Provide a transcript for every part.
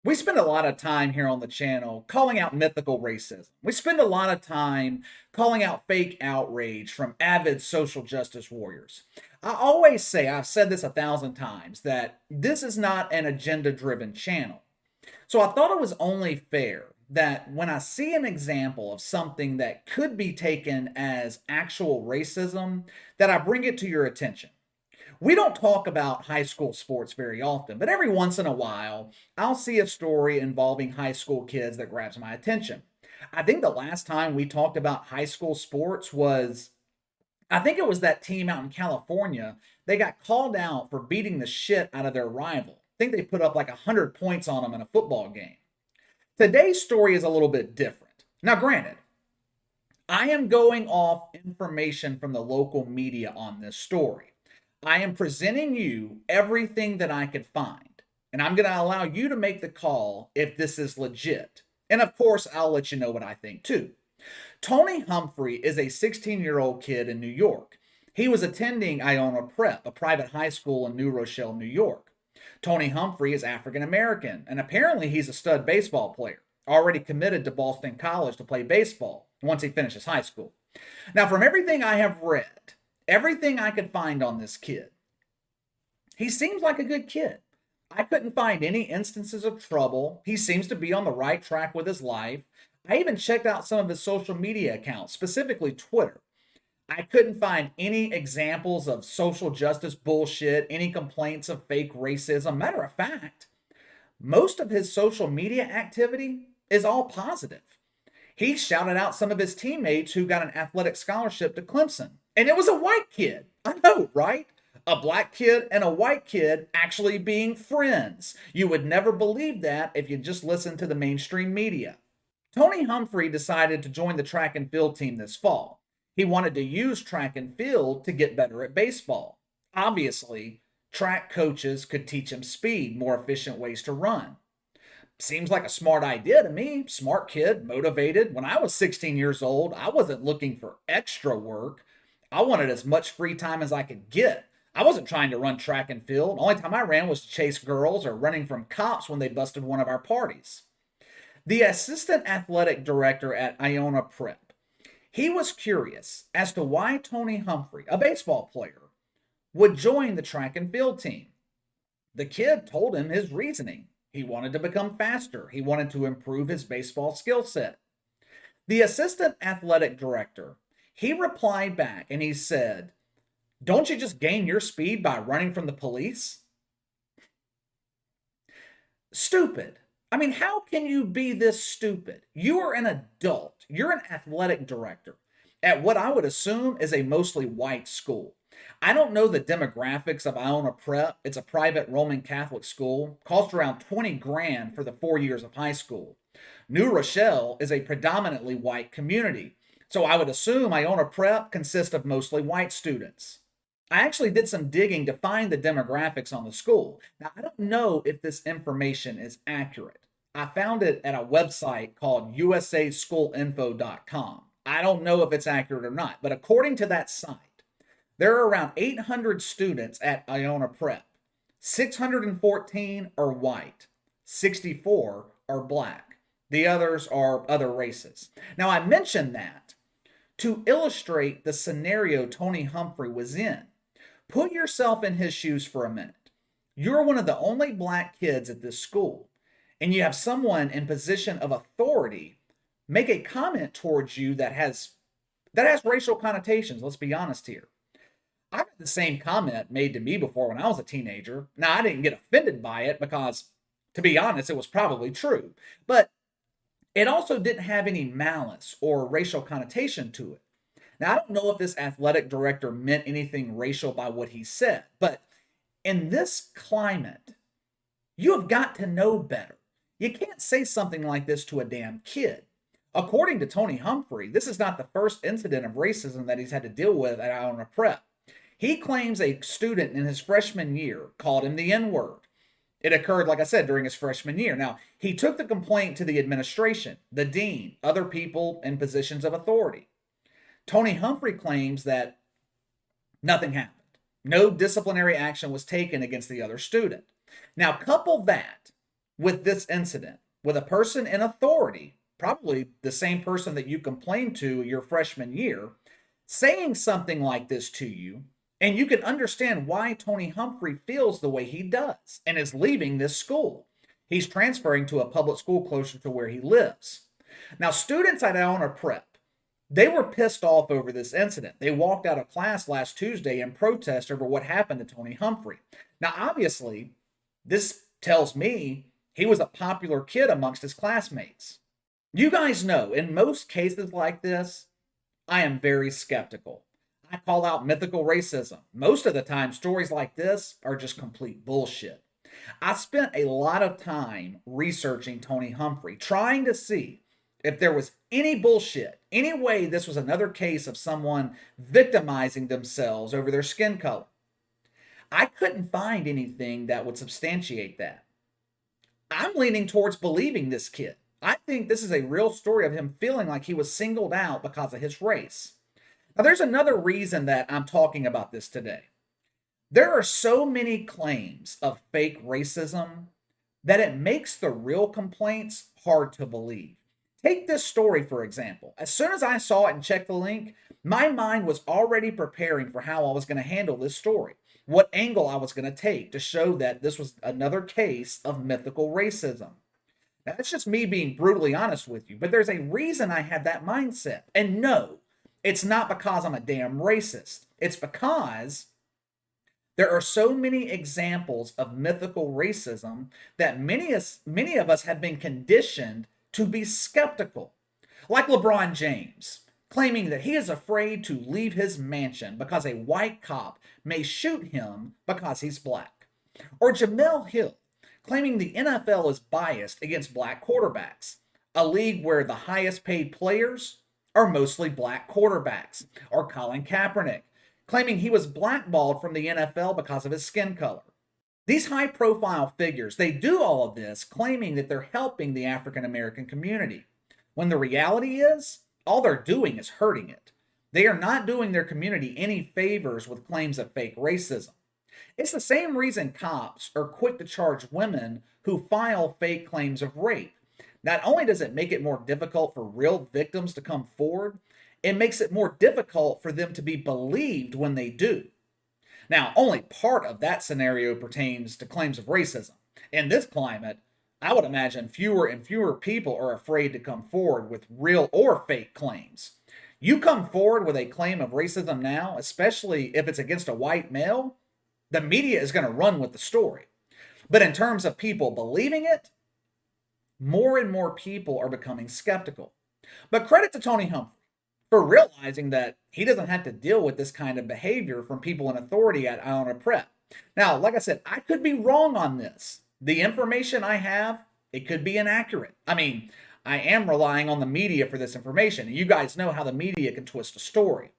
We spend a lot of time here on the channel calling out mythical racism. We spend a lot of time calling out fake outrage from avid social justice warriors. I always say, I've said this 1,000 times, that this is not an agenda driven channel. So I thought it was only fair that when I see an example of something that could be taken as actual racism, that I bring it to your attention. We don't talk about high school sports very often, but every once in a while, I'll see a story involving high school kids that grabs my attention. I think the last time we talked about high school sports was, I think it was that team out in California. They got called out for beating the shit out of their rival. I think they put up like 100 points on them in a football game. Today's story is a little bit different. Now, granted, I am going off information from the local media on this story. I am presenting you everything that I could find, and I'm going to allow you to make the call if this is legit. And of course, I'll let you know what I think too. Tony Humphrey is a 16-year-old kid in New York. He was attending Iona Prep, a private high school in New Rochelle, New York. Tony Humphrey is African American, and apparently he's a stud baseball player, already committed to Boston College to play baseball once he finishes high school. Now, from everything I have read, everything I could find on this kid, he seems like a good kid. I couldn't find any instances of trouble. He seems to be on the right track with his life. I even checked out some of his social media accounts, specifically Twitter. I couldn't find any examples of social justice bullshit, any complaints of fake racism. Matter of fact, most of his social media activity is all positive. He shouted out some of his teammates who got an athletic scholarship to Clemson. And it was a white kid. I know, right? A black kid and a white kid actually being friends. You would never believe that if you just listened to the mainstream media. Tony Humphrey decided to join the track and field team this fall. He wanted to use track and field to get better at baseball. Obviously, track coaches could teach him speed, more efficient ways to run. Seems like a smart idea to me. Smart kid, motivated. When I was 16 years old, I wasn't looking for extra work. I wanted as much free time as I could get. I wasn't trying to run track and field. The only time I ran was to chase girls or running from cops when they busted one of our parties. The assistant athletic director at Iona Prep, he was curious as to why Tony Humphrey, a baseball player, would join the track and field team. The kid told him his reasoning. He wanted to become faster. He wanted to improve his baseball skill set. The assistant athletic director, he replied back and he said, "Don't you just gain your speed by running from the police?" Stupid. I mean, how can you be this stupid? You are an adult. You're an athletic director at what I would assume is a mostly white school. I don't know the demographics of Iona Prep. It's a private Roman Catholic school. Costs around 20 grand for the 4 years of high school. New Rochelle is a predominantly white community. So I would assume Iona Prep consists of mostly white students. I actually did some digging to find the demographics on the school. Now, I don't know if this information is accurate. I found it at a website called usaschoolinfo.com. I don't know if it's accurate or not, but according to that site, there are around 800 students at Iona Prep. 614 are white, 64 are black. The others are other races. Now, I mentioned that to illustrate the scenario Tony Humphrey was in. Put yourself in his shoes for a minute. You're one of the only black kids at this school, and you have someone in position of authority make a comment towards you that has racial connotations. Let's be honest here. I've had the same comment made to me before when I was a teenager. Now, I didn't get offended by it because, to be honest, it was probably true. But it also didn't have any malice or racial connotation to it. Now, I don't know if this athletic director meant anything racial by what he said, but in this climate, you have got to know better. You can't say something like this to a damn kid. According to Tony Humphrey, this is not the first incident of racism that he's had to deal with at Iona Prep. He claims a student in his freshman year called him the N-word. It occurred, like I said, during his freshman year. Now, he took the complaint to the administration, the dean, other people in positions of authority. Tony Humphrey claims that nothing happened. No disciplinary action was taken against the other student. Now, couple that with this incident, with a person in authority, probably the same person that you complained to your freshman year, saying something like this to you, and you can understand why Tony Humphrey feels the way he does and is leaving this school. He's transferring to a public school closer to where he lives. Now, students at Iona Prep, they were pissed off over this incident. They walked out of class last Tuesday in protest over what happened to Tony Humphrey. Now, obviously, this tells me he was a popular kid amongst his classmates. You guys know, in most cases like this, I am very skeptical. I call out mythical racism. Most of the time, stories like this are just complete bullshit. I spent a lot of time researching Tony Humphrey, trying to see if there was any bullshit, any way this was another case of someone victimizing themselves over their skin color. I couldn't find anything that would substantiate that. I'm leaning towards believing this kid. I think this is a real story of him feeling like he was singled out because of his race. Now, there's another reason that I'm talking about this today. There are so many claims of fake racism that it makes the real complaints hard to believe. Take this story, for example. As soon as I saw it and checked the link, my mind was already preparing for how I was going to handle this story, what angle I was going to take to show that this was another case of mythical racism. Now, that's just me being brutally honest with you, but there's a reason I had that mindset. And no, it's not because I'm a damn racist. It's because there are so many examples of mythical racism that many of us have been conditioned to be skeptical. Like LeBron James, claiming that he is afraid to leave his mansion because a white cop may shoot him because he's black. Or Jamel Hill, claiming the NFL is biased against black quarterbacks, a league where the highest paid players are mostly black quarterbacks. Or Colin Kaepernick, claiming he was blackballed from the NFL because of his skin color. These high-profile figures, they do all of this claiming that they're helping the African American community, when the reality is, all they're doing is hurting it. They are not doing their community any favors with claims of fake racism. It's the same reason cops are quick to charge women who file fake claims of rape. Not only does it make it more difficult for real victims to come forward, it makes it more difficult for them to be believed when they do. Now, only part of that scenario pertains to claims of racism. In this climate, I would imagine fewer and fewer people are afraid to come forward with real or fake claims. You come forward with a claim of racism now, especially if it's against a white male, the media is going to run with the story. But in terms of people believing it, more and more people are becoming skeptical. But credit to Tony Humphrey for realizing that he doesn't have to deal with this kind of behavior from people in authority at Iona Prep. Now, like I said, I could be wrong on this. The information I have, it could be inaccurate. I mean, I am relying on the media for this information. You guys know how the media can twist a story.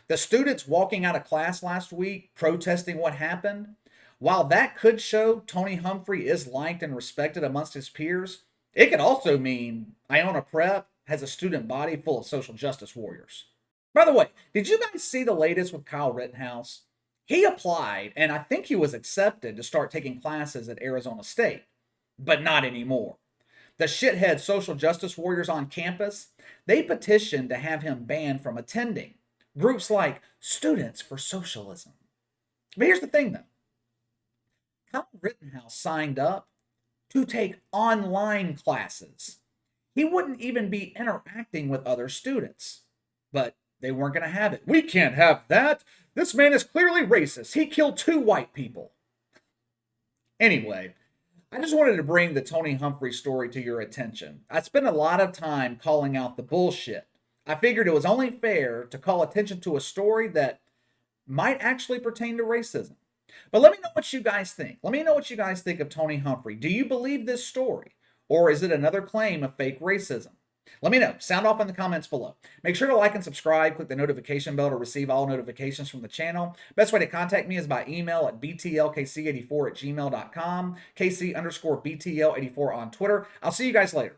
The students walking out of class last week protesting what happened, while that could show Tony Humphrey is liked and respected amongst his peers, it could also mean Iona Prep has a student body full of social justice warriors. By the way, did you guys see the latest with Kyle Rittenhouse? He applied, and I think he was accepted to start taking classes at Arizona State, but not anymore. The shithead social justice warriors on campus, they petitioned to have him banned from attending. Groups like Students for Socialism. But here's the thing, though. Kyle Rittenhouse signed up to take online classes. He wouldn't even be interacting with other students. But they weren't going to have it. We can't have that. This man is clearly racist. He killed 2 white people. Anyway, I just wanted to bring the Tony Humphrey story to your attention. I spent a lot of time calling out the bullshit. I figured it was only fair to call attention to a story that might actually pertain to racism. But let me know what you guys think. Let me know what you guys think of Tony Humphrey. Do you believe this story? Or is it another claim of fake racism? Let me know. Sound off in the comments below. Make sure to like and subscribe. Click the notification bell to receive all notifications from the channel. Best way to contact me is by email at btlkc84@gmail.com, KC_BTL84 on Twitter. I'll see you guys later.